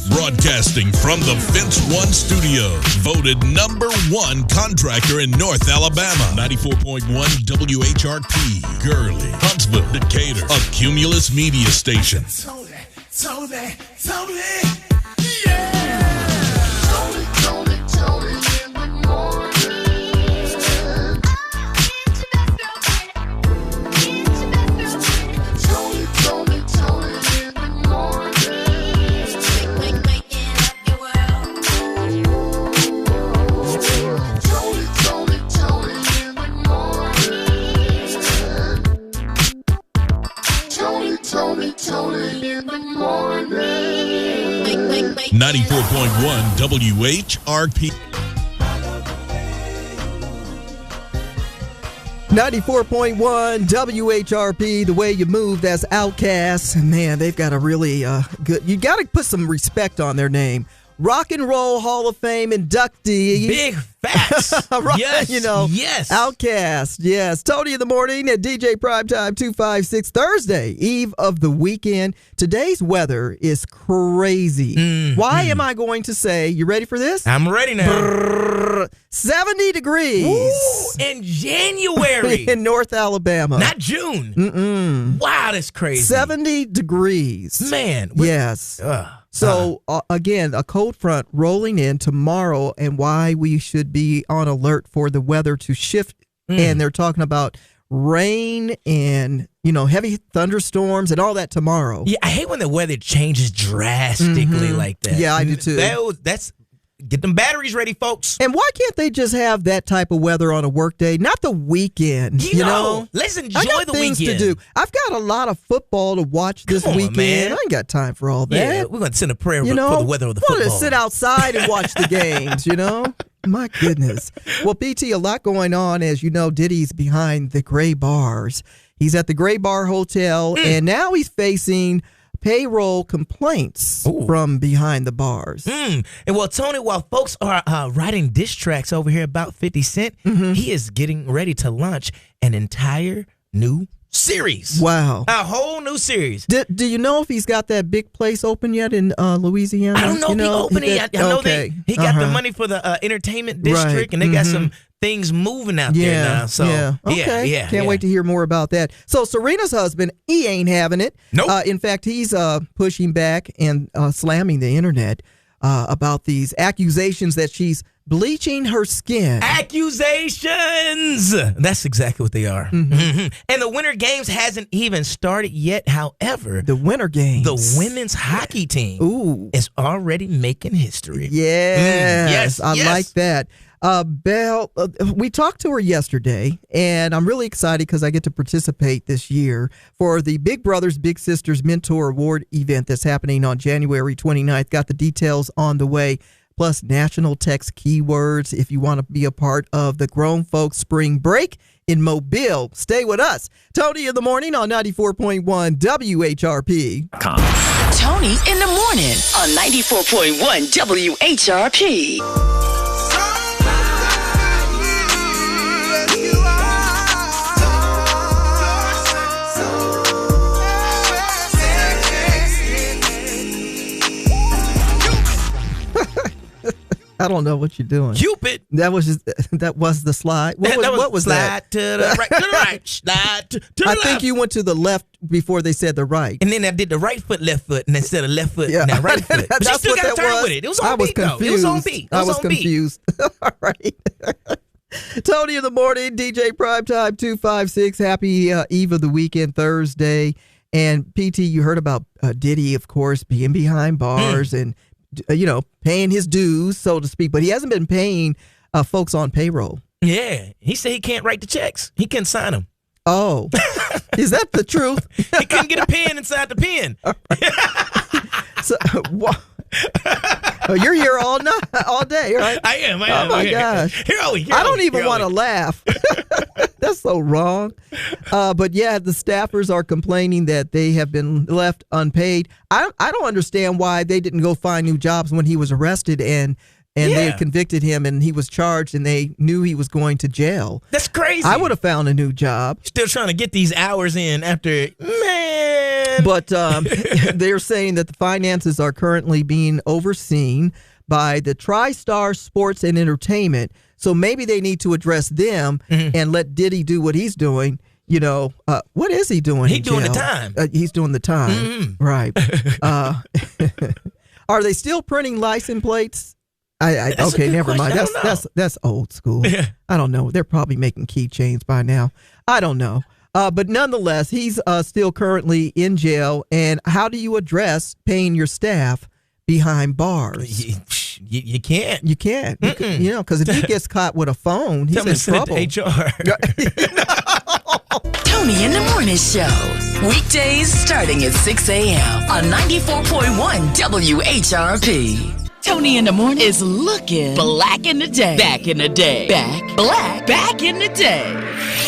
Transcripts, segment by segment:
Broadcasting from the Fence One Studios. Voted #1 contractor in North Alabama. 94.1 WHRP. Gurley, Huntsville, Decatur. A Cumulus media station. Toni. Toni in the morning. 94.1 WHRP. 94.1 WHRP, The Way You Move, that's Outkast. Man, they've got a really good, you got to put some respect on their name. Rock and Roll Hall of Fame inductee. Big facts. Right, yes. Yes. Outkast. Yes. Toni in the morning at DJ Primetime 256 Thursday, eve of the weekend. Today's weather is crazy. Why am I going to say, you ready for this? I'm ready now. 70 degrees. Ooh, in January. In North Alabama. Not June. Wow, that's crazy. 70 degrees. Man. Yes. So, again, a cold front rolling in tomorrow, and why we should be on alert for the weather to shift. And they're talking about rain and, heavy thunderstorms and all that tomorrow. Yeah, I hate when the weather changes drastically like that. Yeah, I do too. That's get them batteries ready, folks. And why can't they just have that type of weather on a work day, not the weekend? You know, let's enjoy I got the things weekend. to do. I've got a lot of football to watch this weekend. Man. I ain't got time for all that. Yeah, we're going to send a prayer for the weather of the football. Want to sit outside and watch the games, My goodness. Well, PT, a lot going on. As you know, Diddy's behind the gray bars. He's at the Gray Bar Hotel, and now he's facing payroll complaints from behind the bars. And well, Toni, while folks are writing diss tracks over here about 50 Cent, he is getting ready to launch an entire new series. Wow. A whole new series. Do you know if he's got that big place open yet in Louisiana? I don't know if he opened it yet. I know he got the money for the entertainment district, and they got some things moving out there now. So, okay. Can't wait to hear more about that. So Serena's husband, he ain't having it. Nope. In fact, he's pushing back and slamming the internet about these accusations that she's bleaching her skin. Accusations! That's exactly what they are. And the Winter Games hasn't even started yet. However, the Winter Games, the women's hockey team is already making history. Yes, I like that. Belle, we talked to her yesterday, and I'm really excited because I get to participate this year for the Big Brothers Big Sisters Mentor Award event that's happening on January 29th. Got the details on the way, plus national text keywords if you want to be a part of the Grown Folks Spring Break in Mobile. Stay with us. Toni in the morning on 94.1 WHRP. Toni in the morning on 94.1 WHRP. I don't know what you're doing. Cupid. That was the slide. What was slide that? To the right, to the right. Slide to the left. I think you went to the left before they said the right. And then I did the right foot, left foot, and instead of left foot, now right foot. But That's she still what got to that turn was. with it. It was on beat, though. It was on beat. I was confused. All right. Toni in the morning, DJ Primetime 256. Happy eve of the weekend, Thursday. And PT, you heard about Diddy, of course, being behind bars and paying his dues, so to speak, but he hasn't been paying folks on payroll. Yeah, he said he can't write the checks. He couldn't sign them. Oh, is that the truth? He couldn't get a pen inside the pen. So, you're here all night, all day, right? I am. Oh my gosh! I don't even want to laugh. That's so wrong. But yeah, the staffers are complaining that they have been left unpaid. I don't understand why they didn't go find new jobs when he was arrested and they convicted him and he was charged and they knew he was going to jail. That's crazy. I would have found a new job. Still trying to get these hours in after, man. man. But they're saying that the finances are currently being overseen by the TriStar Sports and Entertainment. So maybe they need to address them and let Diddy do what he's doing. You know, what is he doing? He's doing the time. He's doing the time. Right. Are they still printing license plates? Okay, never mind. That's old school. I don't know. They're probably making keychains by now. I don't know. But nonetheless, he's still currently in jail. And how do you address paying your staff behind bars? You can't. You can't. You know, because if he gets caught with a phone, he's in trouble. HR. Toni in the Morning Show. Weekdays starting at 6 a.m. on 94.1 WHRP. Toni in the Morning is looking black in the day. Back in the day. Back in the day.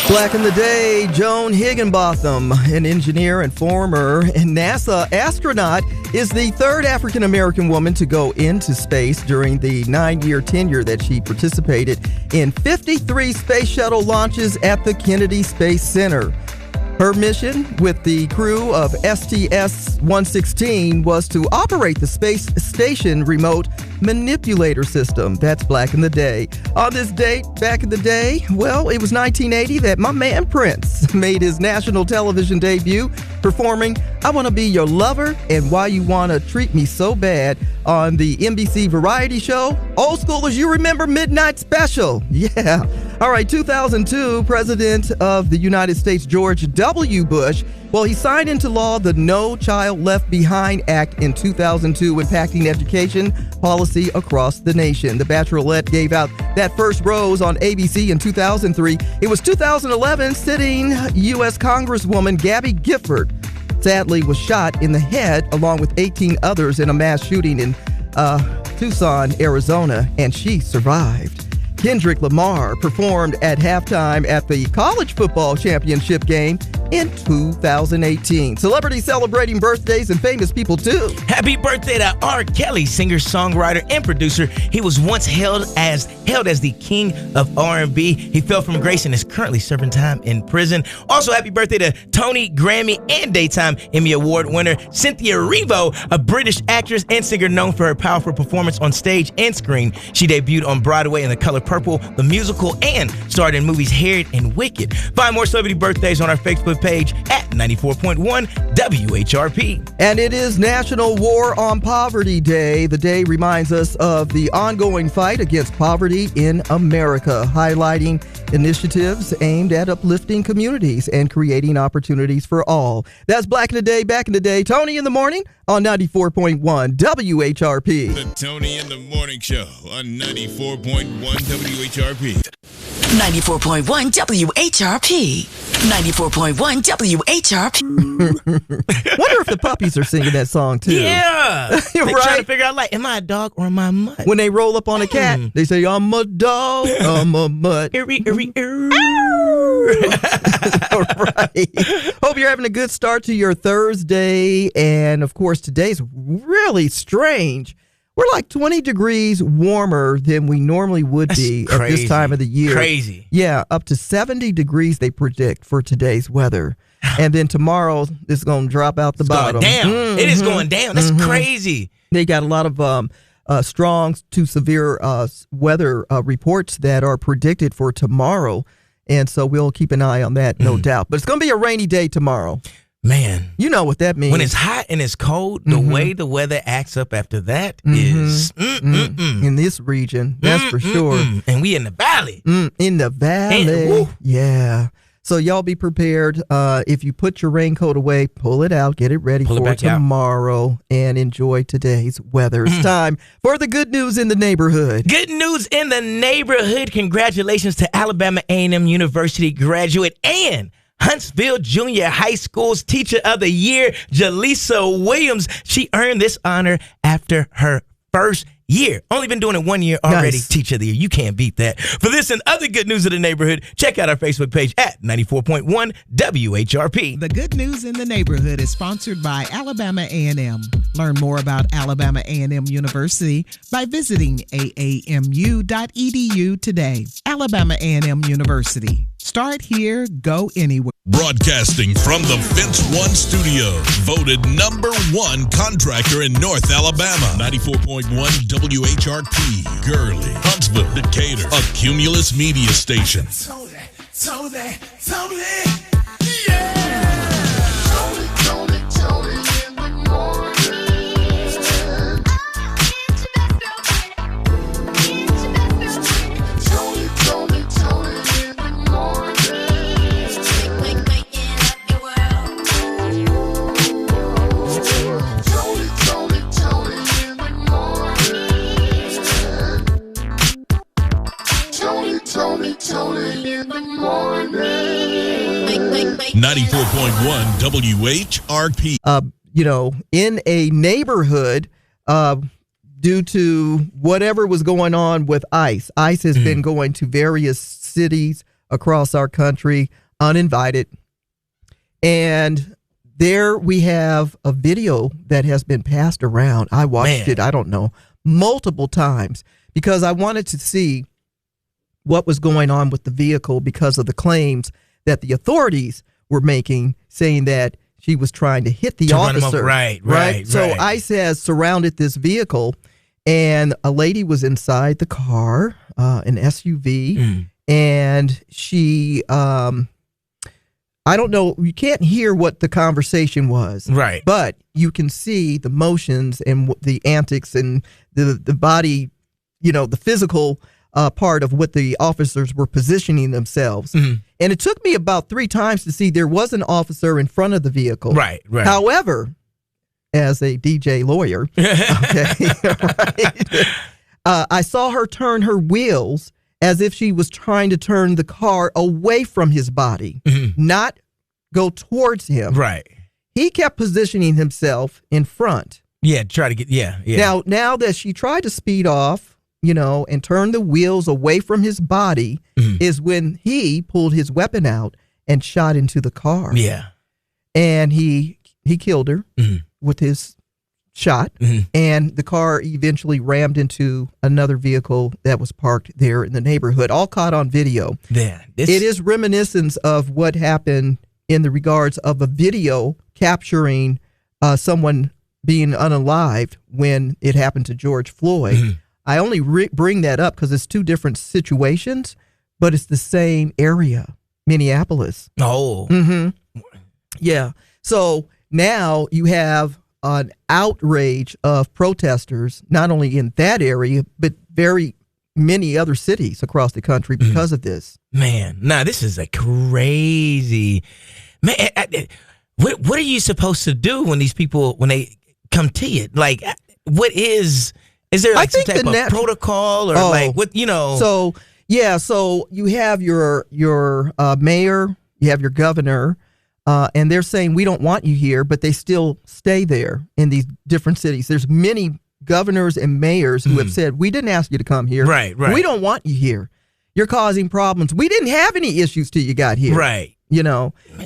Black in the day, Joan Higginbotham, an engineer and former NASA astronaut, is the third African-American woman to go into space during the 9-year tenure that she participated in 53 space shuttle launches at the Kennedy Space Center. Her mission with the crew of STS-116 was to operate the space station remote manipulator system. That's Black in the Day. On this date, back in the day, well, it was 1980 that my man Prince made his national television debut, performing I Want to Be Your Lover and Why You Want to Treat Me So Bad on the NBC variety show, Old School as You Remember Midnight Special. Yeah. All right, 2002, President of the United States, George W. Bush, well, he signed into law the No Child Left Behind Act in 2002, impacting education policy across the nation. The Bachelorette gave out that first rose on ABC in 2003. It was 2011, sitting U.S. Congresswoman Gabby Gifford sadly was shot in the head along with 18 others in a mass shooting in Tucson, Arizona, and she survived. Kendrick Lamar performed at halftime at the college football championship game in 2018. Celebrities celebrating birthdays and famous people too. Happy birthday to R. Kelly, singer, songwriter, and producer. He was once held as the king of R&B. He fell from grace and is currently serving time in prison. Also, happy birthday to Toni, Grammy, and Daytime Emmy Award winner Cynthia Erivo, a British actress and singer known for her powerful performance on stage and screen. She debuted on Broadway in The Color Purple, the musical, and starred in movies Harriet and Wicked. Find more celebrity birthdays on our Facebook page at 94.1 WHRP. And it is National War on Poverty Day. The day reminds us of the ongoing fight against poverty in America, highlighting initiatives aimed at uplifting communities and creating opportunities for all. That's Black in the Day, back in the day. Toni in the Morning on 94.1 WHRP. The Toni in the Morning Show on 94.1 WHRP. 94.1 WHRP. 94.1 WHRP. Wonder if the puppies are singing that song too. Yeah. They're Right? trying to figure out, like, am I a dog or am I a mutt? When they roll up on a cat, they say, I'm a dog, I'm a mutt. Right. Hope you're having a good start to your Thursday. And of course, today's really strange. We're like 20 degrees warmer than we normally would be at this time of the year. Crazy. Yeah, up to 70 degrees they predict for today's weather. And then tomorrow, it's going to drop out the bottom. Going down. It is going down. That's crazy. They got a lot of strong to severe weather reports that are predicted for tomorrow. And so we'll keep an eye on that, no doubt. But it's going to be a rainy day tomorrow. Man. You know what that means. When it's hot and it's cold, the way the weather acts up after that is in this region, that's for sure. And we in the valley. In the valley. Yeah. So y'all be prepared. If you put your raincoat away, pull it out, get it ready for tomorrow, and enjoy today's weather. It's time for the good news in the neighborhood. Good news in the neighborhood. Congratulations to Alabama A&M University graduate and Huntsville Junior High School's Teacher of the Year, Jaleesa Williams. She earned this honor after her first year. Only been doing it 1 year already. Nice. Teacher of the Year. You can't beat that. For this and other good news of the neighborhood, check out our Facebook page at 94.1 WHRP. The Good News in the Neighborhood is sponsored by Alabama A&M. Learn more about Alabama A&M University by visiting aamu.edu today. Alabama A&M University. Start here, go anywhere. Broadcasting from the Fence One Studio, voted #1 contractor in North Alabama. 94.1 WHRP, Gurley, Huntsville, Decatur, a Cumulus media station. Toni, yeah. Toni in the morning. Toni in the morning. Waking up your world. Toni in the morning. Toni in the morning. 94.1 WHRP. In a neighborhood, due to whatever was going on with ICE. ICE has been going to various cities across our country uninvited. And there we have a video that has been passed around. I watched it, I don't know, multiple times because I wanted to see what was going on with the vehicle because of the claims that the authorities were making, saying that she was trying to hit the officer. Right. So ICE has surrounded this vehicle, and a lady was inside the car, an SUV, and she, I don't know, you can't hear what the conversation was. Right. But you can see the motions and the antics and the body, the physical part of what the officers were positioning themselves. And it took me about 3 times to see there was an officer in front of the vehicle. Right. However, as a DJ lawyer, I saw her turn her wheels as if she was trying to turn the car away from his body, not go towards him. Right. He kept positioning himself in front. Yeah, try to get, yeah. Now that she tried to speed off, and turn the wheels away from his body is when he pulled his weapon out and shot into the car. Yeah. And he killed her with his shot. And the car eventually rammed into another vehicle that was parked there in the neighborhood, all caught on video. It is reminiscent of what happened in the regards of a video capturing someone being unalived when it happened to George Floyd. I only bring that up because it's 2 different situations, but it's the same area, Minneapolis. Oh. Yeah. So now you have an outrage of protesters, not only in that area, but very many other cities across the country because of this. Man, this is a crazy... Man, what are you supposed to do when these people, when they come to you? Like, what is... Is there like some type of protocol or like what, So, so you have your mayor, you have your governor, and they're saying we don't want you here, but they still stay there in these different cities. There's many governors and mayors who have said, we didn't ask you to come here. Right. We don't want you here. You're causing problems. We didn't have any issues till you got here. Right.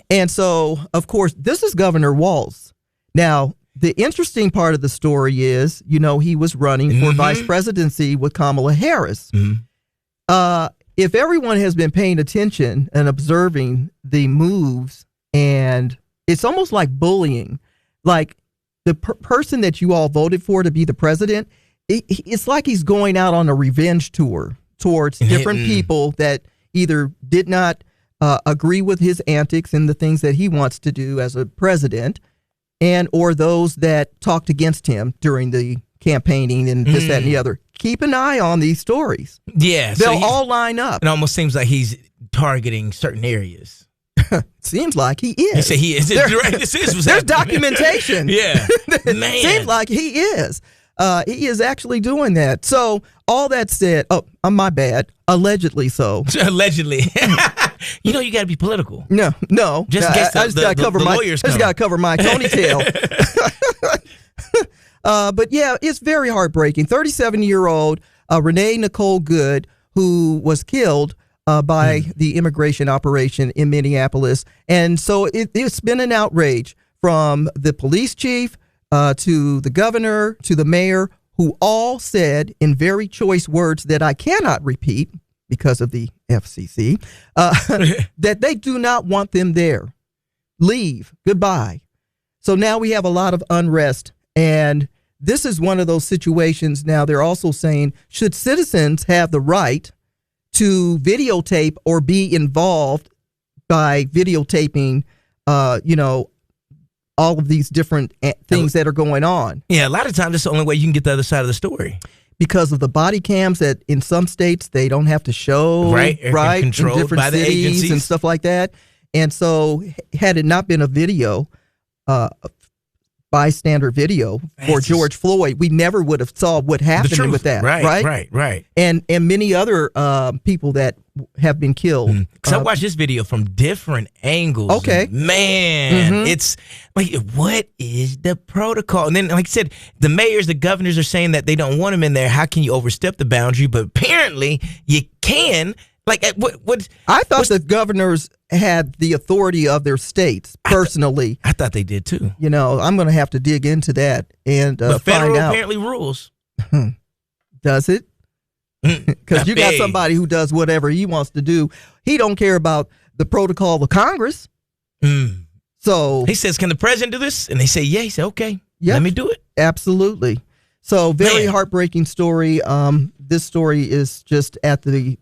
And so, of course, this is Governor Walz. Now, the interesting part of the story is, he was running for vice presidency with Kamala Harris. If everyone has been paying attention and observing the moves, and it's almost like bullying, like the person that you all voted for to be the president, it's like he's going out on a revenge tour towards different people that either did not agree with his antics and the things that he wants to do as a president, and or those that talked against him during the campaigning and this, that, and the other. Keep an eye on these stories. Yeah. They'll all line up. It almost seems like he's targeting certain areas. Seems like he is. You say he is. There's documentation. Yeah. Man. Seems like he is. He is actually doing that. So all that said, my bad. Allegedly so. Allegedly. You got to be political. No. Just in case I just got to cover my. lawyers I just got to cover my Toni tail. But yeah, it's very heartbreaking. 37-year-old Renee Nicole Good, who was killed by the immigration operation in Minneapolis, and so it's been an outrage from the police chief to the governor to the mayor, who all said in very choice words that I cannot repeat because of the FCC, that they do not want them there. Leave. Goodbye. So now we have a lot of unrest, and this is one of those situations. Now they're also saying, should citizens have the right to videotape or be involved by videotaping, all of these different things that are going on? Yeah, a lot of times that's the only way you can get the other side of the story. Because of the body cams that in some states they don't have to show, right? Controlled in different by the cities agencies and stuff like that. And so, had it not been a video, bystander video for George Floyd, we never would have saw what happened with that, right? And many other people that have been killed. Because I watched this video from different angles. Okay. Man, it's like, what is the protocol? And then, like I said, the mayors, the governors are saying that they don't want him in there. How can you overstep the boundary? But apparently you can. Like, what? I thought the governors had the authority of their states personally. I thought they did too. I'm going to have to dig into that and but find federal out. Apparently rules. Does it? Because you got somebody who does whatever he wants to do. He don't care about the protocol of Congress. So he says, "Can the president do this?" And they say, "Yeah." He said, "Okay, let me do it." Absolutely. So very heartbreaking story. This story is just at the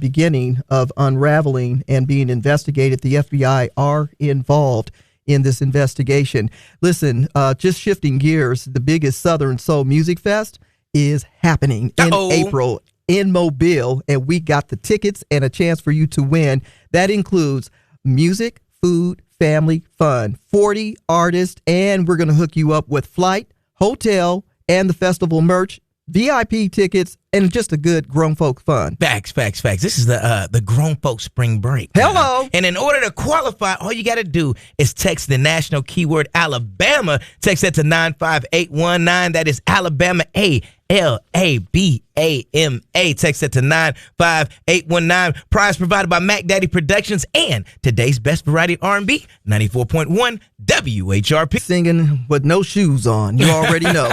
beginning of unraveling and being investigated. The FBI are involved in this investigation. Listen, just shifting gears, the biggest Southern Soul Music Fest is happening in April in Mobile, and we got the tickets and a chance for you to win. That includes music, food, family, fun, 40 artists, and we're going to hook you up with flight, hotel, and the festival merch, VIP tickets, and just a good grown folk fun. Facts. This is the grown folk spring break. Hello. And in order to qualify, all you got to do is text the national keyword Alabama. Text that to 95819. That is Alabama, ALABAMA. Text that to 95819. Prize provided by Mac Daddy Productions and today's best variety R&B, 94.1 WHRP. Singing with no shoes on. You already know.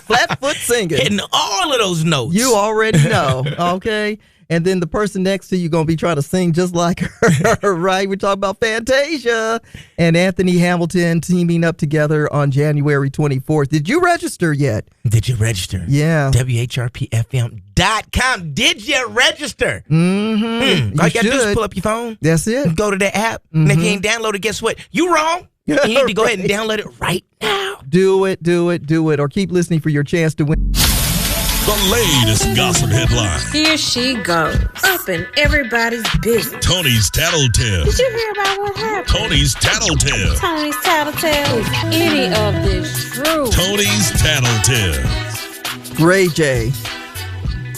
Flat foot singing. Hitting all of those notes. You already know. Okay. And then the person next to you going to be trying to sing just like her, right? We're talking about Fantasia and Anthony Hamilton teaming up together on January 24th. Did you register yet? Did you register? Yeah. WHRPFM.com. Did you register? Mm-hmm. All you got to do is pull up your phone. That's it. Go to the app. And if you ain't downloaded, guess what? You wrong. You need to go ahead and download it right now. Do it. Or keep listening for your chance to win. The latest gossip headline. Here she goes. Up in everybody's business. Tony's Tattletale. Did you hear about what happened? Tony's Tattletale. Tony's Tattletale. Is any of this true? Tony's Tattletale. Ray J.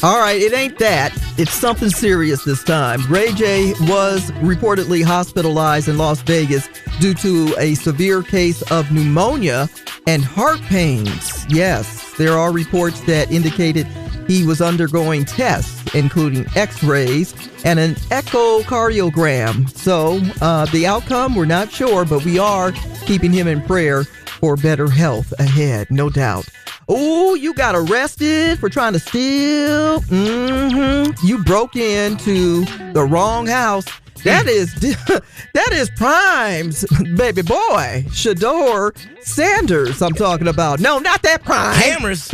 All right, it ain't that. It's something serious this time. Ray J was reportedly hospitalized in Las Vegas due to a severe case of pneumonia and heart pains. Yes, there are reports that indicated he was undergoing tests, including x-rays and an echocardiogram. So the outcome, we're not sure, but we are keeping him in prayer for better health ahead, no doubt. Oh, you got arrested for trying to steal. You broke into the wrong house. That is Prime's baby boy, Shador Sanders I'm talking about. No, not that Prime. Cameras.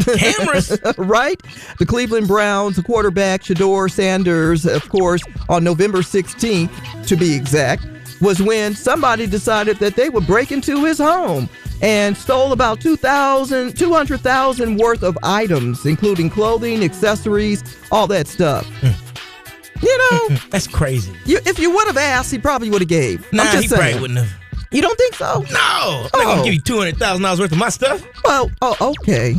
Right? The Cleveland Browns quarterback, Shador Sanders, of course, on November 16th, to be exact, was when somebody decided that they would break into his home and stole about $200,000 worth of items, including clothing, accessories, all that stuff. You know, that's crazy. If you would have asked, he probably would have gave. Nah, I'm just he saying. probably wouldn't have. You don't think so? No, I'm not gonna give you $200,000 worth of my stuff. Well, okay.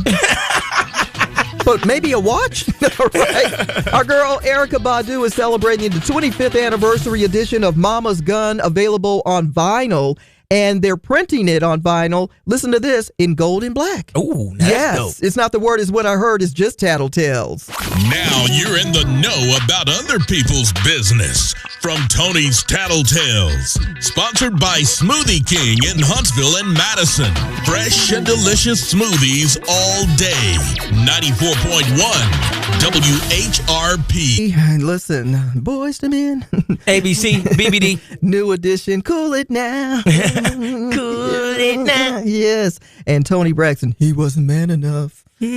But maybe a watch? Right. Our girl Erykah Badu is celebrating the 25th anniversary edition of Mama's Gun, available on vinyl. And they're printing it on vinyl, listen to this, in gold and black. Ooh, that's dope. It's not the word is what I heard, it's just tattletales. Now you're in the know about other people's business. From Tony's Tattletales. Sponsored by Smoothie King in Huntsville and Madison. Fresh and delicious smoothies all day. 94.1 WHRP. Listen, boys to men. ABC, BBD. New edition, cool it now. Cool it now. Yes. And Toni Braxton, he wasn't man enough. All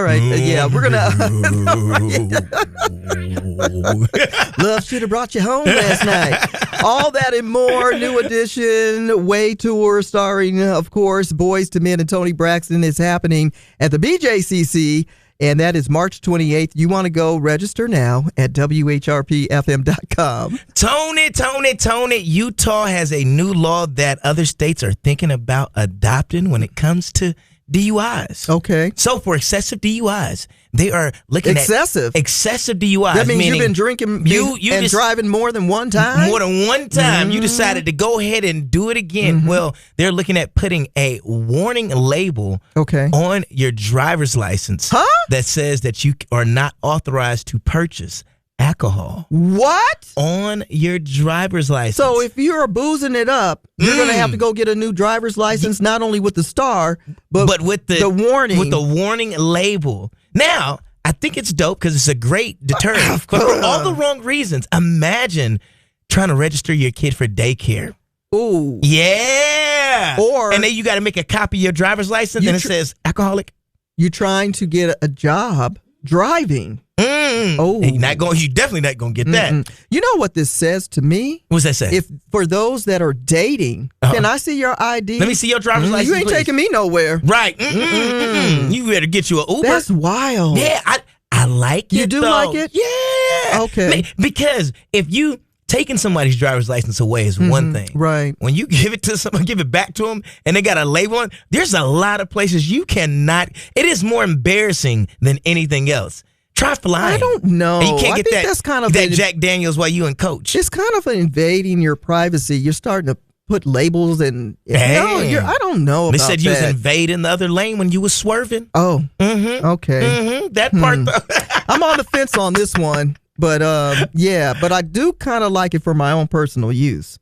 right. Yeah, we're going to. Love should have brought you home last night. All that and more. New edition, Way Tour, starring, of course, Boys to Men and Toni Braxton, is happening at the BJCC. And that is March 28th. You want to go register now at WHRPFM.com. Toni, Utah has a new law that other states are thinking about adopting when it comes to DUIs. Okay. So for excessive DUIs, they are looking at excessive DUIs. That means you've been drinking and driving more than one time? More than one time. You decided to go ahead and do it again. Well, they're looking at putting a warning label on your driver's license that says that you are not authorized to purchase alcohol. What? On your driver's license. So if you're boozing it up, you're going to have to go get a new driver's license, not only with the star, but with the warning. With the warning label. Now, I think it's dope because it's a great deterrent. But for all the wrong reasons, imagine trying to register your kid for daycare. Ooh. Yeah. And then you got to make a copy of your driver's license and it says alcoholic. You're trying to get a job driving. Oh, you definitely not gonna get that. You know what this says to me? What's that say? If for those that are dating, can I see your ID? Let me see your driver's license. You ain't taking me nowhere, right? You better get you an Uber. That's wild. Yeah, I like it. You do like it? Yeah. Okay. Because if you taking somebody's driver's license away is one thing, right? When you give it to someone, give it back to them, and they got a label on, there's a lot of places you cannot. It is more embarrassing than anything else. Try flying. I don't know. And you can't get that's kind of that Jack Daniels while you and coach. It's kind of invading your privacy. You're starting to put labels and I don't know about they said you was invading the other lane when you was swerving. Oh, okay. That part. I'm on the fence on this one, but but I do kind of like it for my own personal use.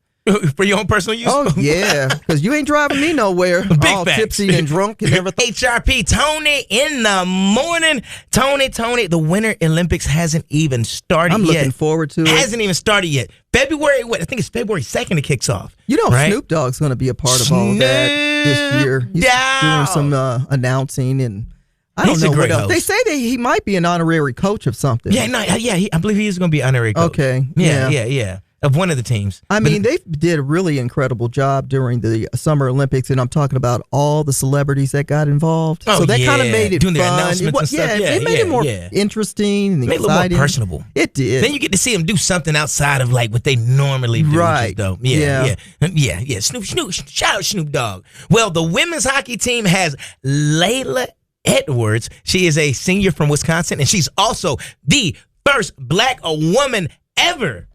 For your own personal use? Oh, yeah, because you ain't driving me nowhere. All tipsy and drunk and everything. HRP, Toni in the morning. Toni, the Winter Olympics hasn't even started yet. I'm looking forward to it. Hasn't even started yet. February, I think it's February 2nd it kicks off. You know, right? Snoop Dogg's going to be a part of all of that this year. He's doing some announcing and I don't know what else. They say that he might be an honorary coach of something. Yeah, I believe he is going to be an honorary coach. Okay. Yeah. Of one of the teams. I mean, they did a really incredible job during the Summer Olympics, and I'm talking about all the celebrities that got involved. So that kind of made it doing fun. Their announcements and stuff. It made it more interesting and exciting. Made it a little more personable. It did. Then you get to see them do something outside of like what they normally do. Right. Dope. Yeah. Snoop. Shout out Snoop Dogg. Well, the women's hockey team has Layla Edwards. She is a senior from Wisconsin, and she's also the first black woman ever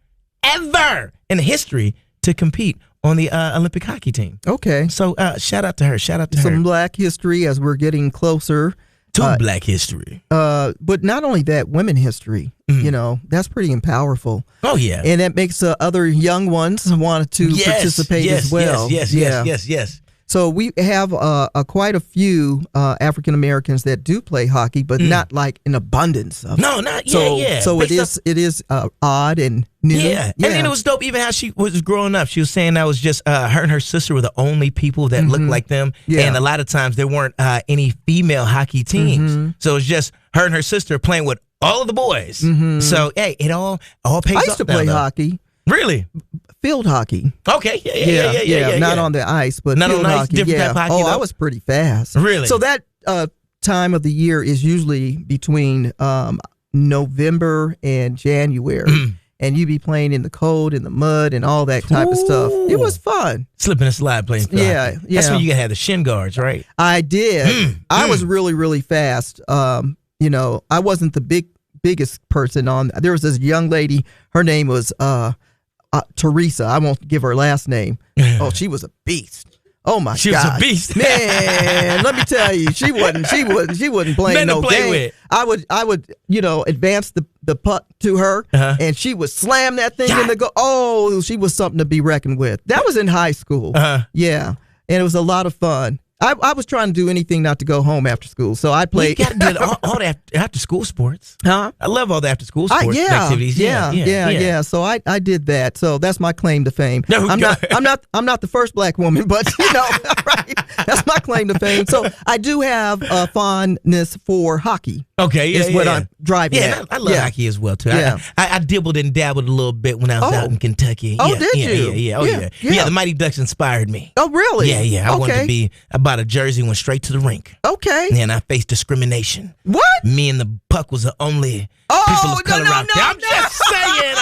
in history to compete on the Olympic hockey team. Okay. So shout out to her. Some black history as we're getting closer. To black history. But not only that, women history. You know, that's pretty powerful. Oh, yeah. And that makes other young ones want to participate as well. Yes. So we have quite a few African Americans that do play hockey, but not like in abundance of. No, not yet. So it is odd and new. Yeah. And then it was dope. Even how she was growing up, she was saying that was just her and her sister were the only people that looked like them. Yeah. And a lot of times there weren't any female hockey teams, so it's just her and her sister playing with all of the boys. So hey, it all pays off. I used to play hockey. Really? Field hockey. Okay. Yeah. Not on the ice, but not field on ice, hockey. Different type of hockey. I was pretty fast. Really? So that time of the year is usually between November and January. And you be playing in the cold, in the mud, and all that type of stuff. It was fun. Slipping and slide playing. Yeah. That's when you gotta have the shin guards, right? I did. I was really, really fast. You know, I wasn't the biggest person on. There was this young lady. Her name was Teresa. I won't give her last name. Oh, she was a beast. Oh my God, she was a beast, man. Let me tell you, she wasn't playing no game. With. I would, advance the puck to her, and she would slam that thing in the goal. Oh, she was something to be reckoned with. That was in high school. Yeah, and it was a lot of fun. I was trying to do anything not to go home after school, so I played. You got to do all the after school sports. Huh? I love all the after school sports activities. Yeah. So I did that. So that's my claim to fame. No, I'm not the first black woman, but right? That's my claim to fame. So I do have a fondness for hockey. Okay, is what I'm driving at. I love hockey as well too. Yeah. I dibbled and dabbled a little bit when I was out in Kentucky. Oh, did you? Yeah. The Mighty Ducks inspired me. Oh, really? Yeah. I wanted to be. I bought a jersey, went straight to the rink. Okay. And I faced discrimination. What? Me and the puck was the only people of color out there. I'm just saying.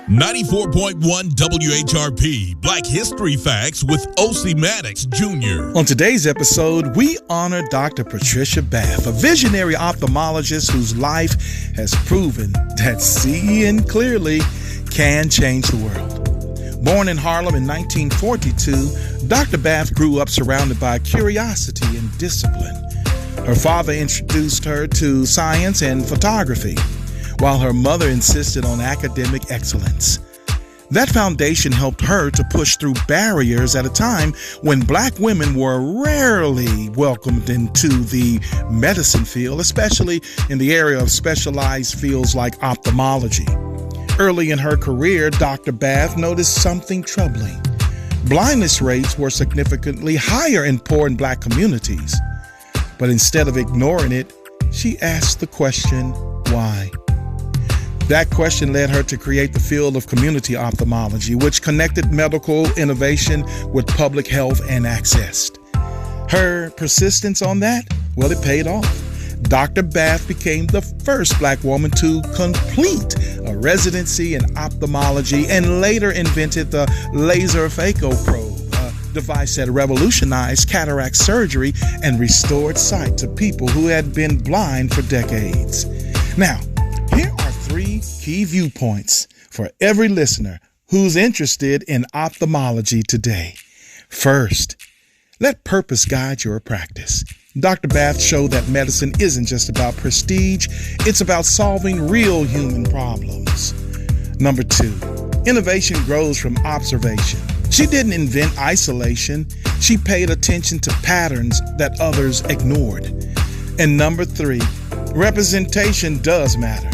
94.1 WHRP Black History Facts with O.C. Maddox Jr. On today's episode, we honor Dr. Patricia Bath, a visionary ophthalmologist whose life has proven that seeing clearly can change the world. Born in Harlem in 1942, Dr. Bath grew up surrounded by curiosity and discipline. Her father introduced her to science and photography, while her mother insisted on academic excellence. That foundation helped her to push through barriers at a time when black women were rarely welcomed into the medicine field, especially in the area of specialized fields like ophthalmology. Early in her career, Dr. Bath noticed something troubling. Blindness rates were significantly higher in poor and black communities. But instead of ignoring it, she asked the question, why? That question led her to create the field of community ophthalmology, which connected medical innovation with public health and access. Her persistence on that, well, it paid off. Dr. Bath became the first black woman to complete a residency in ophthalmology and later invented the laser phaco probe, a device that revolutionized cataract surgery and restored sight to people who had been blind for decades. Now, here are 3 key viewpoints for every listener who's interested in ophthalmology today. First, let purpose guide your practice. Dr. Bath showed that medicine isn't just about prestige, it's about solving real human problems. Number 2, innovation grows from observation. She didn't invent isolation, she paid attention to patterns that others ignored. And number 3, representation does matter.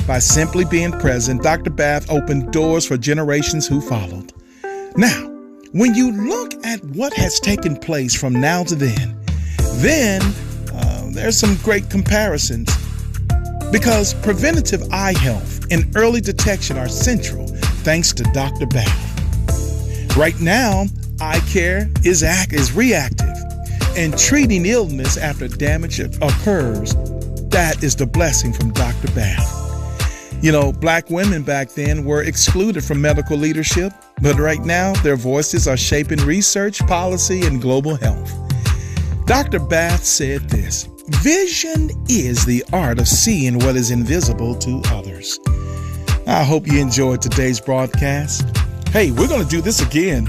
By simply being present, Dr. Bath opened doors for generations who followed. Now, when you look at what has taken place from now to then there's some great comparisons, because preventative eye health and early detection are central thanks to Dr. Bath. Right now, eye care is reactive, and treating illness after damage occurs, that is the blessing from Dr. Bath. You know, black women back then were excluded from medical leadership, but right now their voices are shaping research, policy, and global health. Dr. Bath said this: vision is the art of seeing what is invisible to others. I hope you enjoyed today's broadcast. Hey, we're going to do this again.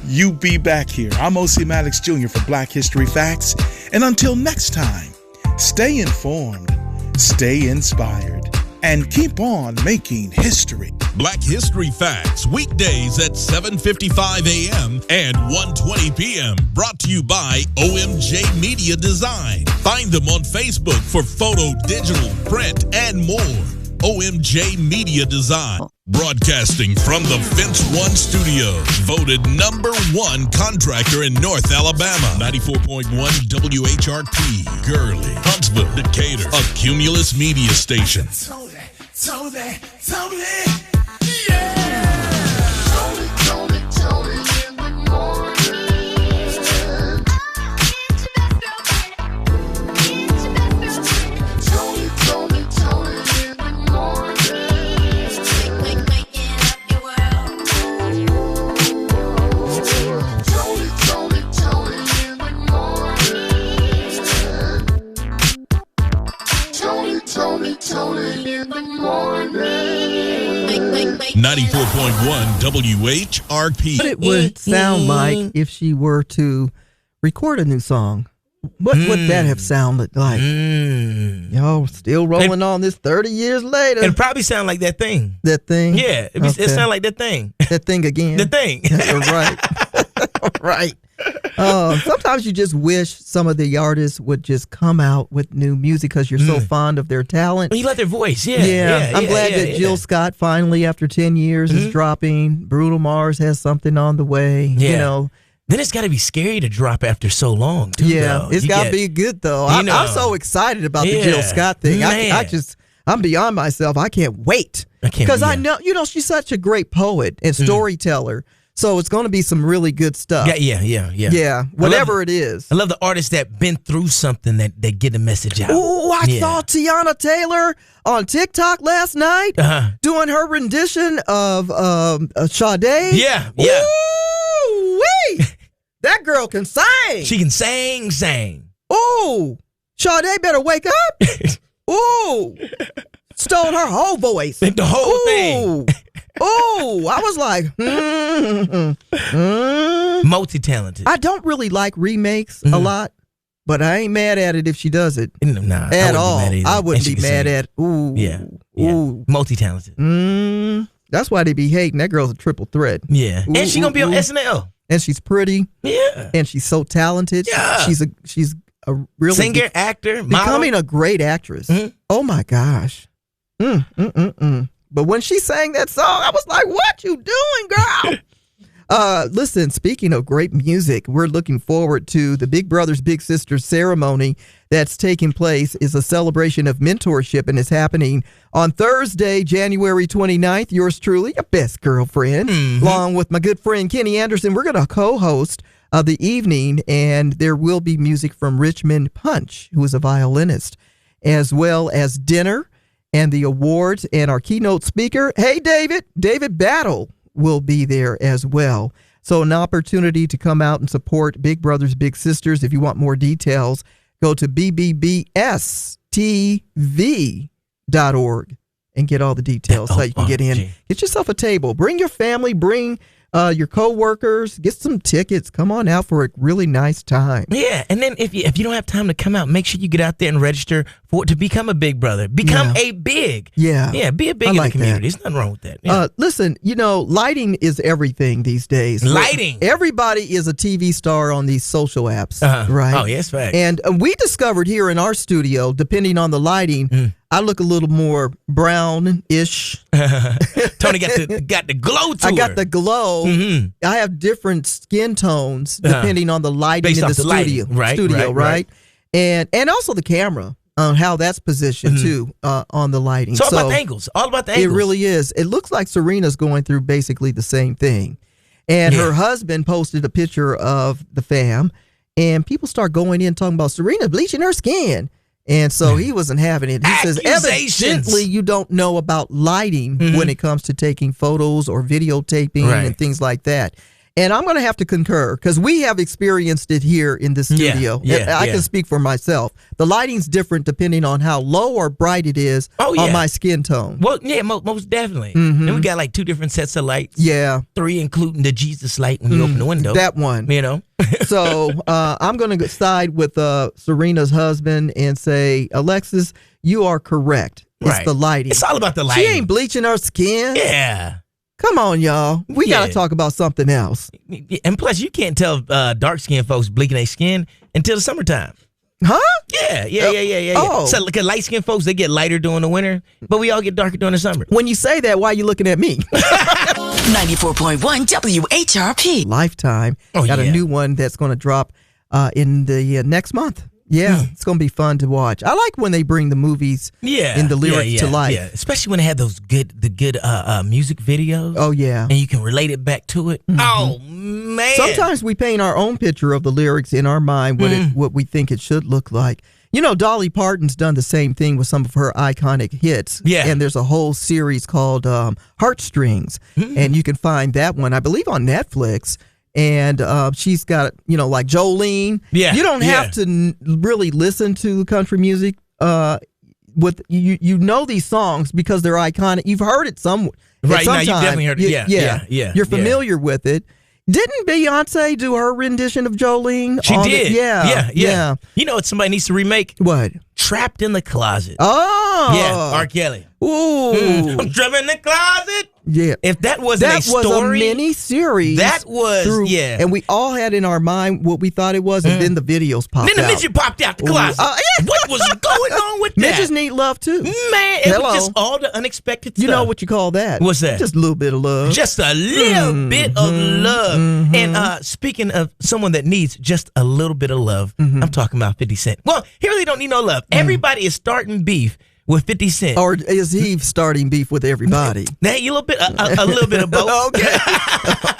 You be back here. I'm O.C. Maddox Jr. for Black History Facts. And until next time, stay informed, stay inspired, and keep on making history. Black History Facts, weekdays at 7:55 a.m. and 1:20 p.m. Brought to you by OMJ Media Design. Find them on Facebook for photo, digital, print, and more. OMJ Media Design. Broadcasting from the Fence One Studios. Voted #1 contractor in North Alabama. 94.1 WHRP. Gurley, Huntsville, Decatur. A Cumulus media station. Toni, yeah! Toni in the morning. Toni in the morning. Waking up your world. Toni in the morning. Toni in the morning. 94.1 WHRP. What it would sound like if she were to record a new song. What would that have sounded like? Yo, still rolling on this 30 years later. It'd probably sound like that thing. That thing? Yeah, it sound like that thing. That thing again. The thing. Right. Right. Sometimes you just wish some of the artists would just come out with new music because you're so fond of their talent. Well, you love their voice, I'm glad that Jill Scott finally, after 10 years, is dropping. Bruno Mars has something on the way. You know. Then it's got to be scary to drop after so long, too, though. It's got to be good, though. I'm so excited about the Jill Scott thing. I'm beyond myself. I can't wait. Because I know, she's such a great poet and storyteller. So it's going to be some really good stuff. Yeah. Whatever it is. I love the artists that been through something that get the message out. Oh, I saw Tiana Taylor on TikTok last night doing her rendition of Sade. Yeah. Ooh-wee! That girl can sing. She can sing. Ooh, Sade better wake up. Ooh, stole her whole voice. The whole thing. Oh, I was like, multi-talented. I don't really like remakes a lot, but I ain't mad at it if she does it. Nah, at all. I wouldn't be mad at it. Ooh. Yeah. Multi-talented. That's why they be hating. That girl's a triple threat. Yeah. And she's going to be on SNL. And she's pretty. Yeah. And she's so talented. Yeah. She's a really singer, actor, becoming a great actress. Oh my gosh. But when she sang that song, I was like, what you doing, girl? Listen, speaking of great music, we're looking forward to the Big Brothers Big Sisters ceremony that's taking place. Is a celebration of mentorship and is happening on Thursday, January 29th. Yours truly, your best girlfriend, along with my good friend Kenny Anderson. We're going to co-host the evening, and there will be music from Richmond Punch, who is a violinist, as well as dinner and the awards, and our keynote speaker, David Battle, will be there as well. So an opportunity to come out and support Big Brothers Big Sisters. If you want more details, go to bbbstv.org and get all the details so you can get in. Get yourself a table. Bring your family. Bring your co-workers. Get some tickets. Come on out for a really nice time. Yeah, and then if you don't have time to come out, make sure you get out there and register to become a big brother. Become a big. Yeah, be a big in the community. There's nothing wrong with that. Yeah. Listen, lighting is everything these days. Lighting. Everybody is a TV star on these social apps, right? Oh, yes, fact. And we discovered here in our studio, depending on the lighting, I look a little more brown-ish. Toni got the glow to her. I got the glow. I have different skin tones depending on the lighting in the studio. Right? And also the camera, how that's positioned too on the lighting. It's all about the angles. It really is. It looks like Serena's going through basically the same thing. And her husband posted a picture of the fam, and people start going in talking about Serena bleaching her skin. And so he wasn't having it. He says, evidently, you don't know about lighting when it comes to taking photos or videotaping and things like that. And I'm going to have to concur because we have experienced it here in the studio. I can speak for myself. The lighting's different depending on how low or bright it is on my skin tone. Well, yeah, most definitely. Then we got like 2 different sets of lights. Yeah. 3, including the Jesus light when you open the window. That one. So I'm going to side with Serena's husband and say, Alexis, you are correct. It's the lighting. It's all about the lighting. She ain't bleaching her skin. Yeah. Come on, y'all. We got to talk about something else. And plus, you can't tell dark-skinned folks bleaching their skin until the summertime. Huh? Yeah. Oh. So look at light-skinned folks, they get lighter during the winter, but we all get darker during the summer. When you say that, why are you looking at me? 94.1 WHRP. Lifetime. Got a new one that's going to drop in the next month. Yeah, it's going to be fun to watch. I like when they bring the movies and the lyrics to life. Yeah, especially when they have those good music videos. Oh, yeah. And you can relate it back to it. Oh, man. Sometimes we paint our own picture of the lyrics in our mind, what we think it should look like. Dolly Parton's done the same thing with some of her iconic hits. Yeah. And there's a whole series called Heartstrings. And you can find that one, I believe, on Netflix. And she's got, like Jolene. Yeah. You don't have to really listen to country music. With you know these songs because they're iconic. You've heard it somewhere. Right. Now you definitely heard it. Yeah. You're familiar with it. Didn't Beyonce do her rendition of Jolene? She did. Yeah. You know what somebody needs to remake? What? Trapped in the Closet. Oh. Yeah. R. Kelly. Ooh. I'm trapped in the closet. Yeah. If that wasn't a story. That was a mini series. That was, yeah. And we all had in our mind what we thought it was, and then the videos popped out. Then the midget popped out the closet. What was going on with that? Midgets need love, too. Man, it was just all the unexpected stuff. You know what you call that? What's that? Just a little bit of love. Just a little bit of love. And speaking of someone that needs just a little bit of love, I'm talking about 50 Cent. Well, he really don't need no love. Everybody is starting beef with 50 Cent. Or is he starting beef with everybody? Now, a little bit of both. Okay.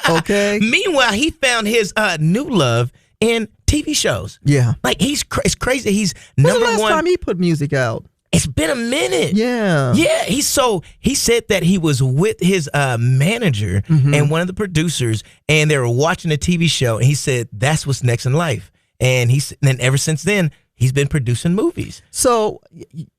Okay. Meanwhile, he found his new love in TV shows. Yeah. Like, it's crazy. He's When's number the last one. time he put music out? It's been a minute. Yeah. Yeah. He said that he was with his manager and one of the producers, and they were watching a TV show, and he said, that's what's next in life. And then ever since then, he's been producing movies. So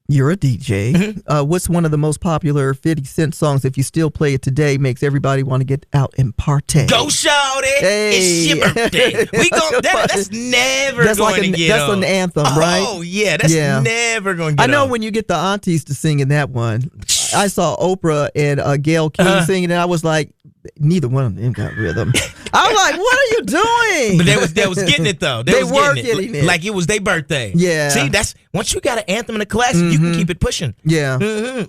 you're a DJ. What's one of the most popular 50 Cent songs, if you still play it today, makes everybody want to get out and partay? Go, shawty. Hey. It's your birthday. That's never going to get That's old. an anthem, right? Oh, yeah. That's never going to get I know old. when you get the aunties to sing in that one. I saw Oprah and Gayle King singing, and I was like, neither one of them got rhythm. I was like, what are you doing? But they was getting it, though. They was were getting it. Like it was their birthday. Yeah. See, that's once you got an anthem in a classic, you can keep it pushing. Yeah.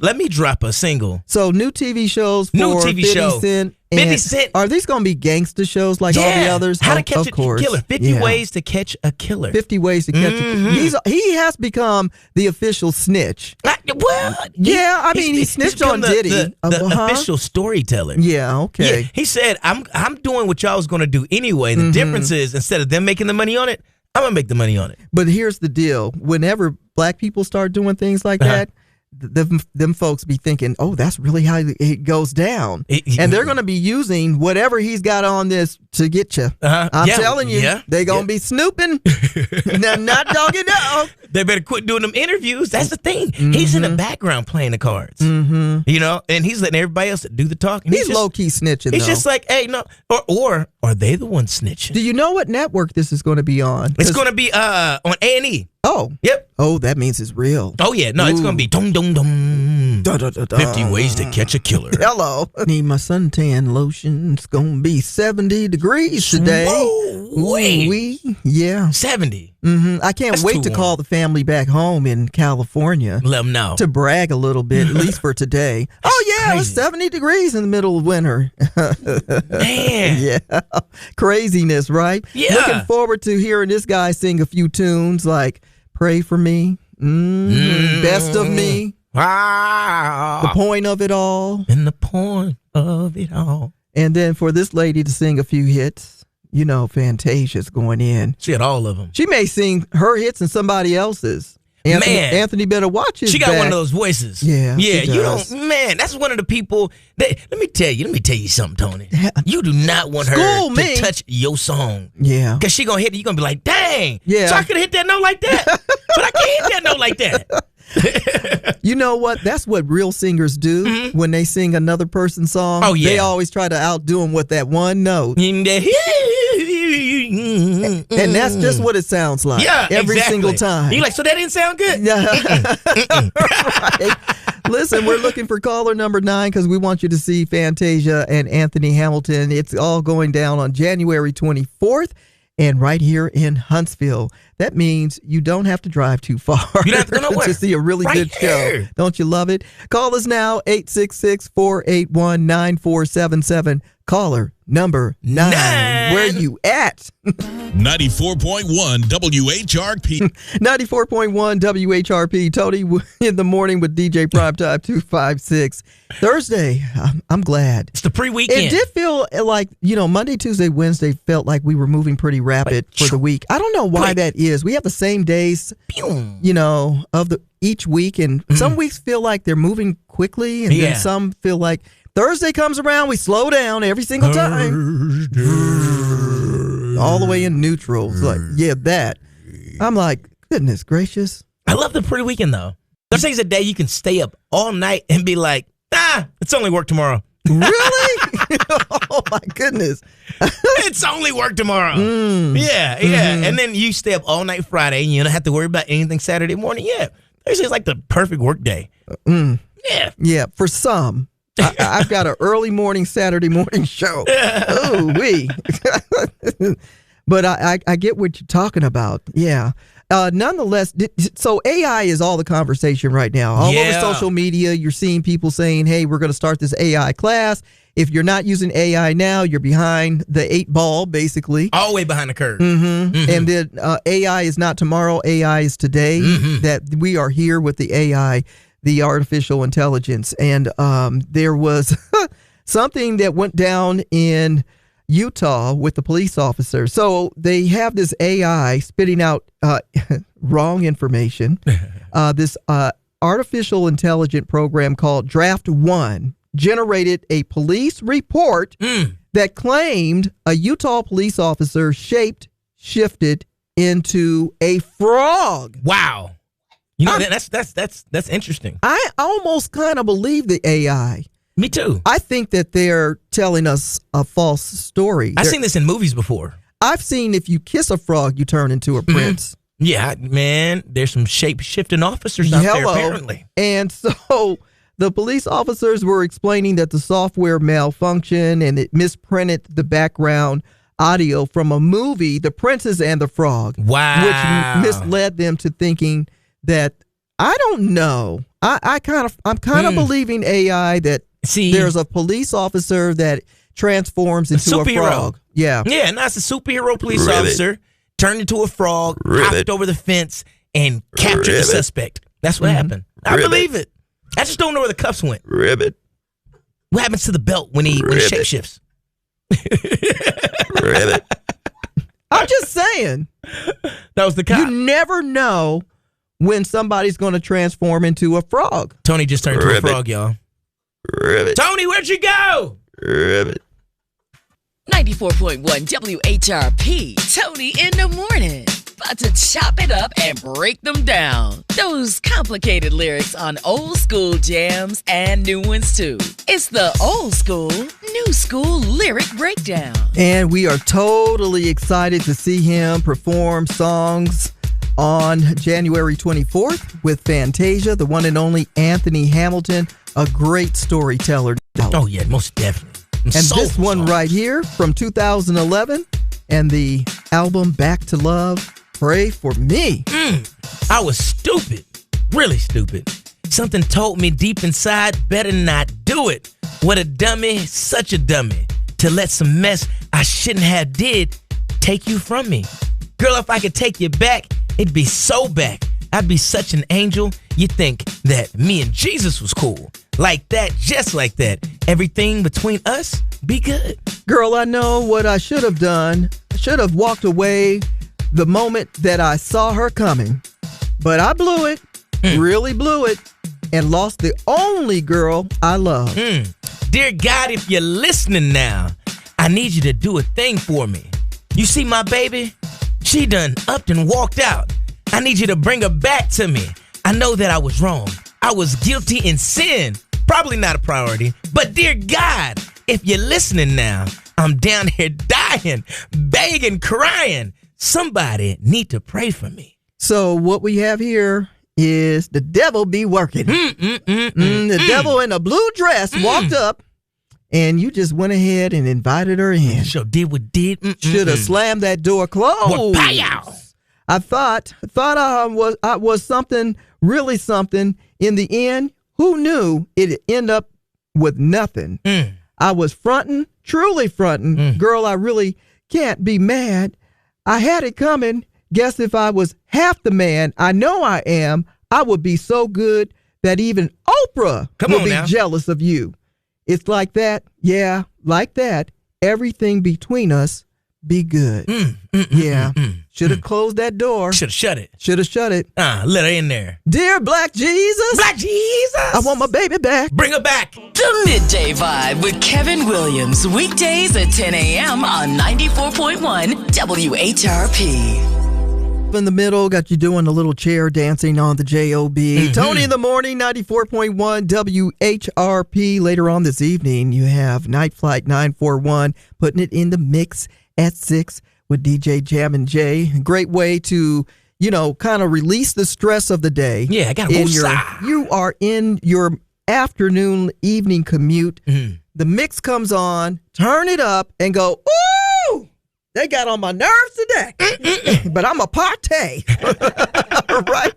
Let me drop a single. So new TV shows for New TV 50 show. Cent. 50 Cent. Are these going to be gangster shows like all the others? How to catch of course. a killer. 50 ways to catch a killer. 50 ways to catch a killer. He has become the official snitch. He snitched on Diddy. The official storyteller. Yeah, okay. Yeah, he said, I'm doing what y'all was going to do anyway. The difference is, instead of them making the money on it, I'm going to make the money on it. But here's the deal. Whenever black people start doing things like that, them folks be thinking, oh, that's really how it goes down. And they're going to be using whatever he's got on this to get you. I'm telling you, they're going to be snooping. They're not dogging out. They better quit doing them interviews. That's the thing. He's in the background playing the cards. You know, and he's letting everybody else do the talking. He's low-key snitching, He's just like, hey, no. Or are they the ones snitching? Do you know what network this is going to be on? It's going to be on A&E. Oh. Yep. Oh, that means it's real. Oh, yeah. No, it's going to be dum, dum, dum. 50 ways to catch a killer. Hello. Need my suntan lotion. It's going to be 70 degrees today. Wait. Yeah. 70. I can't wait to call the family back home in California. Let them know. To brag a little bit, at least for today. Oh, yeah, it's 70 degrees in the middle of winter. Man. Yeah. Craziness, right? Yeah. Looking forward to hearing this guy sing a few tunes like Pray for Me, Best of Me, The Point of It All. And the point of it all. And then for this lady to sing a few hits, you know, Fantasia's going in. She had all of them. She may sing her hits and somebody else's. Anthony better watch his She got back. one of those voices. Yeah. You don't, man, that's one of the people that, let me tell you something, Tony. You do not want her to touch your song. Yeah. Because she gonna hit it, you gonna be like, dang. Yeah. So I could have hit that note like that. But I can't hit that note like that. You know what? That's what real singers do when they sing another person's song. Oh, yeah. They always try to outdo them with that one note. And that's just what it sounds like. Yeah, every single time. You like, so that didn't sound good? Right. Listen, we're looking for caller number 9 because we want you to see Fantasia and Anthony Hamilton. It's all going down on January 24th and right here in Huntsville. That means you don't have to drive too far you don't have to, go nowhere. to see a really good show. Don't you love it? Call us now, 866-481-9477. Caller number 9. Where you at? 94.1 WHRP. 94.1 WHRP. Tony in the morning with DJ Primetime 256. Thursday, I'm glad. It's the pre-weekend. It did feel like, you know, Monday, Tuesday, Wednesday felt like we were moving pretty rapid for the week. I don't know why that is. We have the same days, you know, of each week, and some weeks feel like they're moving quickly, and then some feel like Thursday comes around, we slow down every single time. All the way in neutral. It's like, that. I'm like, goodness gracious. I love the pre-weekend, though. Thursday's a day you can stay up all night and be like, it's only work tomorrow. Really? Oh, my goodness. It's only work tomorrow. Yeah. And then you stay up all night Friday, and you don't have to worry about anything Saturday morning. Yeah. Thursday's like the perfect work day. Yeah. Yeah, for some. I've got an early morning Saturday morning show. Oh, wee. But I get what you're talking about. Yeah. Nonetheless, so AI is all the conversation right now. All over social media, you're seeing people saying, hey, we're going to start this AI class. If you're not using AI now, you're behind the 8 ball, basically. All the way behind the curve. And then AI is not tomorrow. AI is today. That we are here with the AI, the artificial intelligence. And there was something that went down in Utah with the police officer. So they have this AI spitting out wrong information. This artificial intelligence program called Draft One generated a police report that claimed a Utah police officer shifted into a frog. Wow. You know, that's interesting. I almost kind of believe the AI. Me too. I think that they're telling us a false story. I've seen this in movies before. I've seen if you kiss a frog, you turn into a prince. Yeah, man, there's some shape-shifting officers out there, apparently. And so the police officers were explaining that the software malfunctioned and it misprinted the background audio from a movie, The Princess and the Frog. Wow. Which misled them to thinking that, I don't know. I'm kind of believing AI that there's a police officer that transforms into a frog. Yeah. Yeah, and that's a superhero police officer turned into a frog, hopped over the fence, and captured the suspect. That's what happened. I believe it. I just don't know where the cuffs went. Ribbit. What happens to the belt when he shapeshifts? Ribbit. I'm just saying. That was the cop. You never know when somebody's going to transform into a frog. Tony just turned into a frog, y'all. Ribbit. Tony, where'd you go? Ribbit. 94.1 WHRP. Tony in the morning. About to chop it up and break them down. Those complicated lyrics on old school jams and new ones too. It's the old school, new school lyric breakdown. And we are totally excited to see him perform songs on January 24th with Fantasia, the one and only Anthony Hamilton, a great storyteller. Oh, yeah, most definitely. And this one right here from 2011 and the album Back to Love, Pray for Me. I was stupid, really stupid. Something told me deep inside, better not do it. What a dummy, such a dummy. To let some mess I shouldn't have did take you from me. Girl, if I could take you back, it'd be so back. I'd be such an angel. You'd think that me and Jesus was cool. Like that, just like that. Everything between us be good. Girl, I know what I should have done. I should have walked away the moment that I saw her coming. But I blew it, really blew it, and lost the only girl I love. Dear God, if you're listening now, I need you to do a thing for me. You see my baby? She done upped and walked out. I need you to bring her back to me. I know that I was wrong. I was guilty in sin. Probably not a priority. But dear God, if you're listening now, I'm down here dying, begging, crying. Somebody need to pray for me. So what we have here is the devil be working. The devil in a blue dress walked up, and you just went ahead and invited her in. Sure did what did. Should have slammed that door closed. Pow! I thought I was something, really something. In the end, who knew it'd end up with nothing? I was fronting, truly fronting. Girl, I really can't be mad. I had it coming. Guess if I was half the man I know I am, I would be so good that even Oprah would be jealous of you. It's like that. Yeah, like that. Everything between us be good. Should have closed that door. Should have shut it. Should have shut it. Let her in there. Dear Black Jesus. Black Jesus. I want my baby back. Bring her back. The Midday Vibe with Kevin Williams. Weekdays at 10 a.m. on 94.1 WHRP. In the middle, got you doing a little chair dancing on the J-O-B. Tony in the morning, 94.1 WHRP. Later on this evening, you have Night Flight 941, putting it in the mix at 6 with DJ Jam and Jay. Great way to, kind of release the stress of the day. Yeah, I got to You are in your afternoon, evening commute, the mix comes on, turn it up, and go, ooh, they got on my nerves today. But I'm a partay. Right?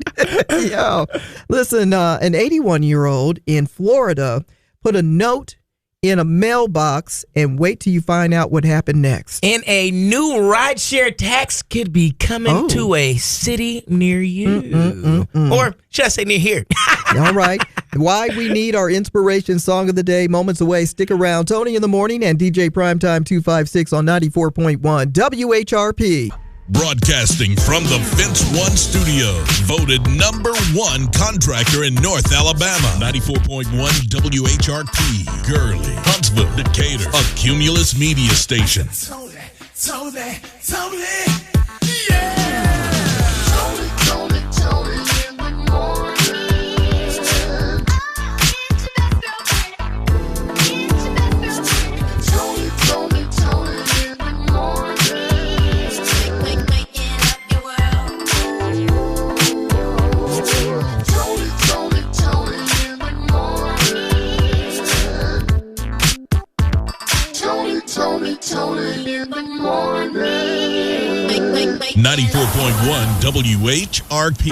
Yo, listen, an 81-year-old in Florida put a note in a mailbox, and wait till you find out what happened next. And a new rideshare tax could be coming to a city near you. Or should I say near here? All right. Why we need our inspiration song of the day moments away. Stick around. Tony in the Morning and DJ Primetime 256 on 94.1 WHRP. Broadcasting from the Fence One Studios, voted #1 contractor in North Alabama. 94.1 WHRP, Gurley, Huntsville, Decatur, a Cumulus media station. Tony, yeah. Tony in the morning. Tony in the morning. 94.1 WHRP.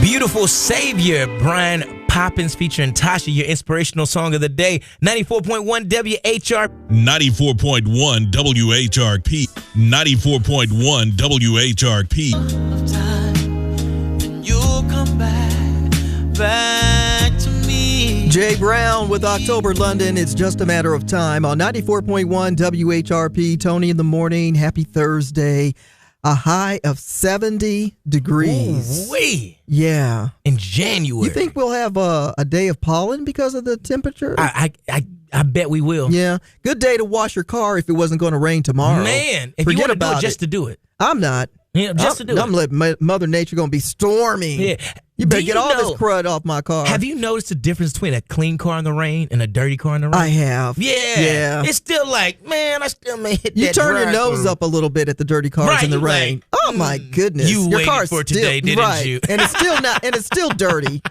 Beautiful Savior, Brian Poppins featuring Tasha, your inspirational song of the day. 94.1 WHRP. 94.1 WHRP. 94.1 WHRP. You'll come back to me. Jay Brown with October London. It's just a matter of time on 94.1 WHRP. Tony in the Morning. Happy Thursday. A high of 70 degrees. Ooh-wee. Yeah. In January. You think we'll have a day of pollen because of the temperature? I bet we will. Yeah. Good day to wash your car if it wasn't going to rain tomorrow. Man, if Forget you want to do about it, just to do it. I'm not. Yeah, just to do it. I'm letting Mother Nature going to be storming. Yeah. You better get all this crud off my car. Have you noticed the difference between a clean car in the rain and a dirty car in the rain? I have. Yeah. It's still like, man, I still may hit you that turn your drive nose through. up a little bit at the dirty cars in the rain. Like, oh my goodness. You your waited car's for today, still, didn't you? And it's still not, and it's still dirty.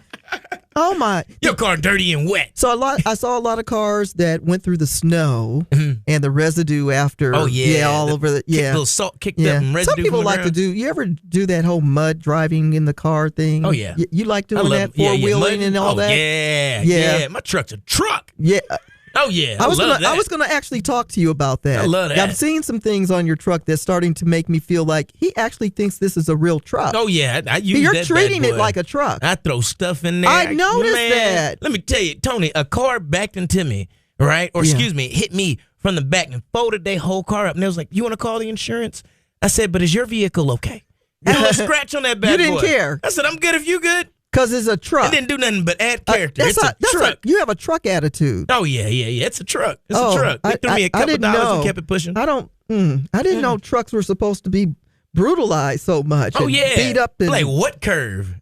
Oh my! Your car dirty and wet. So I saw a lot of cars that went through the snow and the residue after. Oh yeah, all over the little salt kicked up and residue. Some people from the like ground. to do. You ever do that whole mud driving in the car thing? Oh yeah, you like doing that four-wheeling and all that? Yeah. My truck's a truck. Yeah. Oh yeah, I was gonna actually talk to you about that. I love that. I've seen some things on your truck that's starting to make me feel like he actually thinks this is a real truck. Oh yeah, I use You're that treating bad it boy. like a truck. I throw stuff in there. I noticed Man, that. Let me tell you, Tony, a car backed into me, right? Or excuse me, hit me from the back and folded their whole car up. And they was like, "You want to call the insurance?" I said, "But is your vehicle okay?" Had a little scratch on that bad boy. You didn't care. I said, "I'm good if you good." Because it's a truck. It didn't do nothing but add character. It's a truck. You have a truck attitude. Oh yeah. It's a truck. It's a truck. They threw me a couple dollars and kept it pushing. I didn't know trucks were supposed to be brutalized so much. Oh and yeah. beat up. And, like what curve?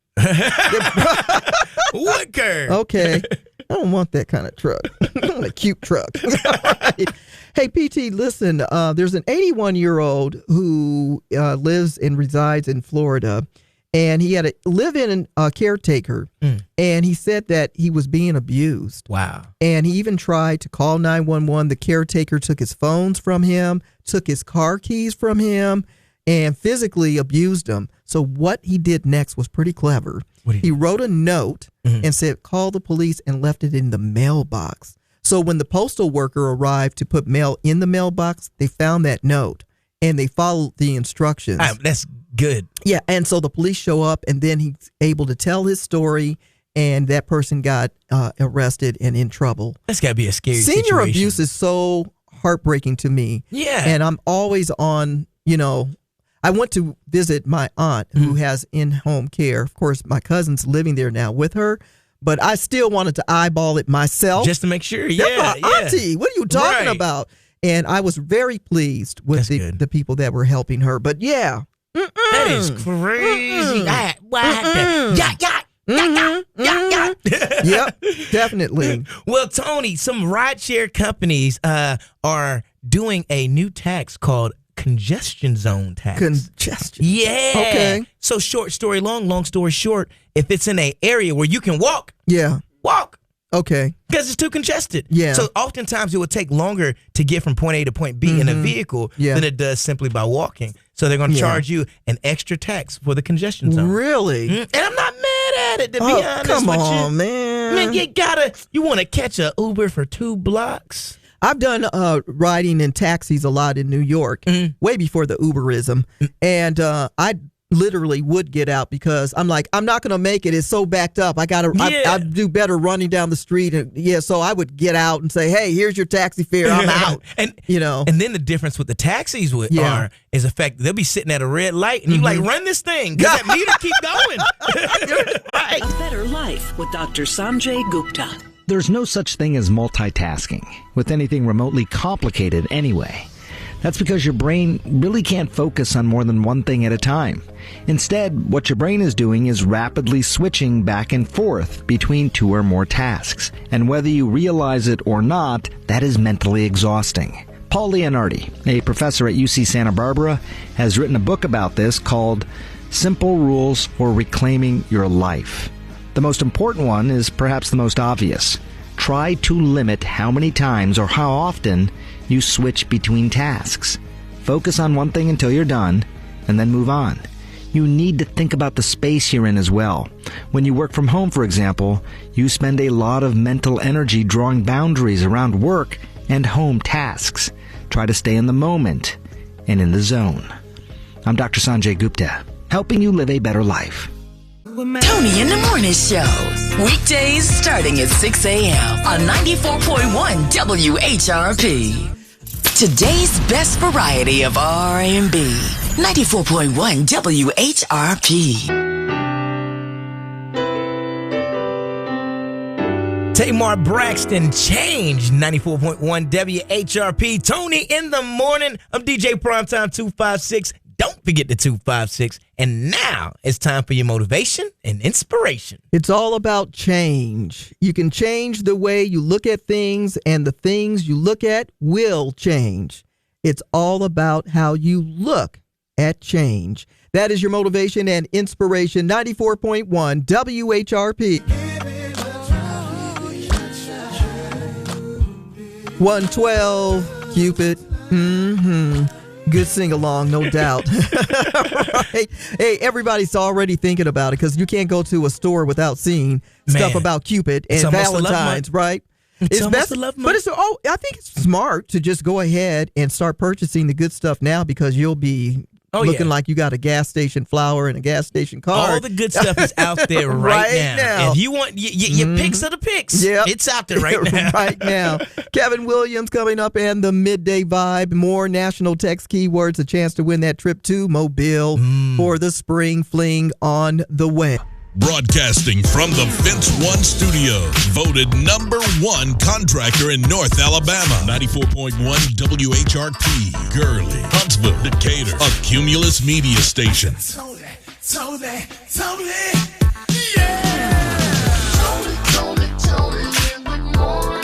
What curve? Okay. I don't want that kind of truck. I want a cute truck. Right. Hey, PT, listen, there's an 81-year-old who lives and resides in Florida, and he had a live-in caretaker, and he said that he was being abused. Wow. And he even tried to call 911. The caretaker took his phones from him, took his car keys from him, and physically abused him. So what he did next was pretty clever. He wrote a note and said, call the police, and left it in the mailbox. So when the postal worker arrived to put mail in the mailbox, they found that note and they followed the instructions. That's good. Yeah. And so the police show up, and then he's able to tell his story, and that person got arrested and in trouble. That's got to be a scary Senior situation. abuse is so heartbreaking to me. Yeah. And I'm always on, I went to visit my aunt who has in-home care. Of course, my cousin's living there now with her, but I still wanted to eyeball it myself. Just to make sure. That's my auntie. What are you talking about? And I was very pleased with the people that were helping her. But yeah. That is crazy. Yep, definitely. Well, Tony, some rideshare companies are doing a new tax called congestion zone tax. Congestion. Yeah. Okay. So short story long story short, if it's in an area where you can walk, walk. Okay. Because it's too congested. Yeah. So oftentimes it would take longer to get from point A to point B in a vehicle than it does simply by walking. So they're going to charge you an extra tax for the congestion zone. Really? And I'm not mad at it, to be honest come with on, you. man. Man, you want to catch a Uber for 2 blocks? I've done riding in taxis a lot in New York, way before the Uberism, and I literally would get out because I'm like, I'm not going to make it. It's so backed up. I do better running down the street. And so I would get out and say, hey, here's your taxi fare. I'm out. And then the difference with the taxis is the fact that they'll be sitting at a red light and you like, run this thing because that meter keep going. Right. A Better Life with Dr. Sanjay Gupta. There's no such thing as multitasking with anything remotely complicated anyway. That's because your brain really can't focus on more than one thing at a time. Instead, what your brain is doing is rapidly switching back and forth between 2 or more tasks. And whether you realize it or not, that is mentally exhausting. Paul Leonardi, a professor at UC Santa Barbara, has written a book about this called Simple Rules for Reclaiming Your Life. The most important one is perhaps the most obvious. Try to limit how many times or how often you switch between tasks. Focus on one thing until you're done, and then move on. You need to think about the space you're in as well. When you work from home, for example, you spend a lot of mental energy drawing boundaries around work and home tasks. Try to stay in the moment and in the zone. I'm Dr. Sanjay Gupta, helping you live a better life. Toni in the Morning Show. Weekdays starting at 6 a.m. on 94.1 WHRP. Today's best variety of R&B. 94.1 WHRP. Tamar Braxton, Change, 94.1 WHRP. Toni in the morning. I'm DJ Primetime 256. Don't forget the 256. And now it's time for your motivation and inspiration. It's all about change. You can change the way you look at things, and the things you look at will change. It's all about how you look at change. That is your motivation and inspiration. 94.1 WHRP. 112 Cupid. Good sing-along, no doubt. Right? Hey, everybody's already thinking about it because you can't go to a store without seeing stuff about Cupid and Valentine's, right? It's almost a love month. But I think it's smart to just go ahead and start purchasing the good stuff now because you'll be looking like you got a gas station flower and a gas station car. All the good stuff is out there right now. If you want your picks of the picks, it's out there right now. Right now. Kevin Williams coming up and the Midday Vibe. More national text keywords, a chance to win that trip to Mobile for the Spring Fling on the way. Broadcasting from the Fence One Studios, voted #1 contractor in North Alabama. 94.1 WHRP, Gurley, Huntsville, Decatur, a Cumulus media station. Toni, yeah! Toni in the morning.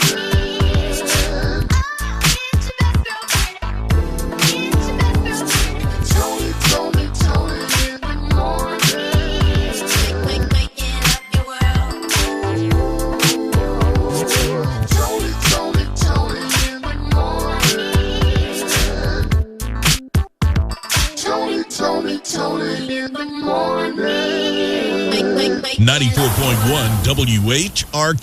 Toni in the morning. 94.1 WHRP.